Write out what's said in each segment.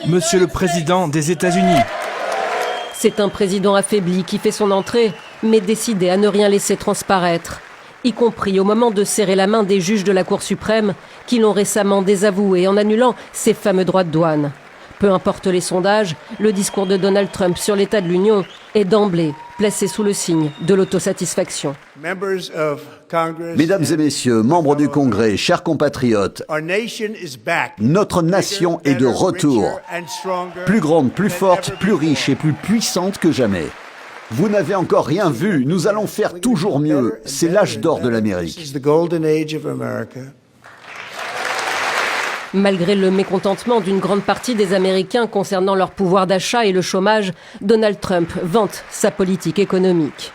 Monsieur le Président des États-Unis. C'est un président affaibli qui fait son entrée, mais décidé à ne rien laisser transparaître, y compris au moment de serrer la main des juges de la Cour suprême qui l'ont récemment désavoué en annulant ses fameux droits de douane. Peu importe les sondages, le discours de Donald Trump sur l'état de l'Union est d'emblée placé sous le signe de l'autosatisfaction. Mesdames et messieurs, membres du Congrès, chers compatriotes, notre nation est de retour, plus grande, plus forte, plus riche et plus puissante que jamais. Vous n'avez encore rien vu, nous allons faire toujours mieux. C'est l'âge d'or de l'Amérique. Malgré le mécontentement d'une grande partie des Américains concernant leur pouvoir d'achat et le chômage, Donald Trump vante sa politique économique.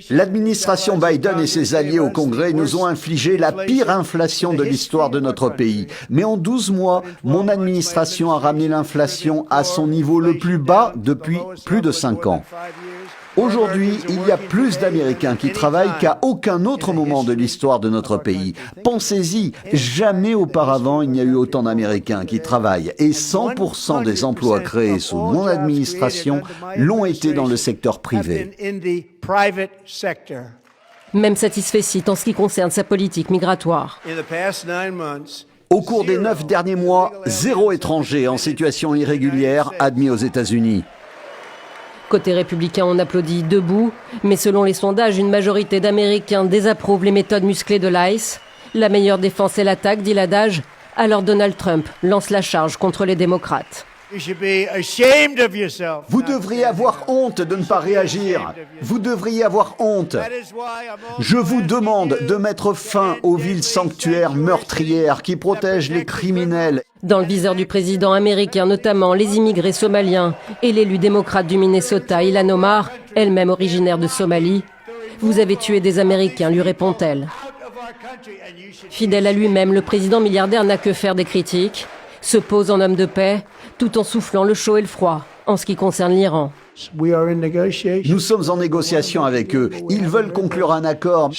L'administration Biden et ses alliés au Congrès nous ont infligé la pire inflation de l'histoire de notre pays. Mais en 12 mois, mon administration a ramené l'inflation à son niveau le plus bas depuis plus de 5 ans. Aujourd'hui, il y a plus d'Américains qui travaillent qu'à aucun autre moment de l'histoire de notre pays. Pensez-y, jamais auparavant il n'y a eu autant d'Américains qui travaillent et 100% des emplois créés sous mon administration l'ont été dans le secteur privé. Même satisfecit en ce qui concerne sa politique migratoire. Au cours des 9 derniers mois, 0 étranger en situation irrégulière admis aux États-Unis. Côté républicain, on applaudit debout, mais selon les sondages, une majorité d'Américains désapprouvent les méthodes musclées de l'ICE. La meilleure défense est l'attaque, dit l'adage. Alors Donald Trump lance la charge contre les démocrates. Vous devriez avoir honte de ne pas réagir. Vous devriez avoir honte. Je vous demande de mettre fin aux villes sanctuaires meurtrières qui protègent les criminels. Dans le viseur du président américain, notamment les immigrés somaliens et l'élu démocrate du Minnesota, Ilhan Omar, elle-même originaire de Somalie. Vous avez tué des Américains, lui répond-elle. Fidèle à lui-même, le président milliardaire n'a que faire des critiques, se pose en homme de paix, tout en soufflant le chaud et le froid en ce qui concerne l'Iran. Nous sommes en négociation avec eux. Ils veulent conclure un accord.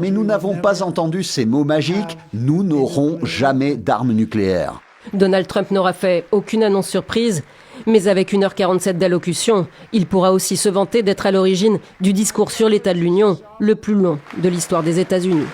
Mais nous n'avons pas entendu ces mots magiques. Nous n'aurons jamais d'armes nucléaires. Donald Trump n'aura fait aucune annonce surprise, mais avec 1h47 d'allocution, il pourra aussi se vanter d'être à l'origine du discours sur l'état de l'Union le plus long de l'histoire des États-Unis.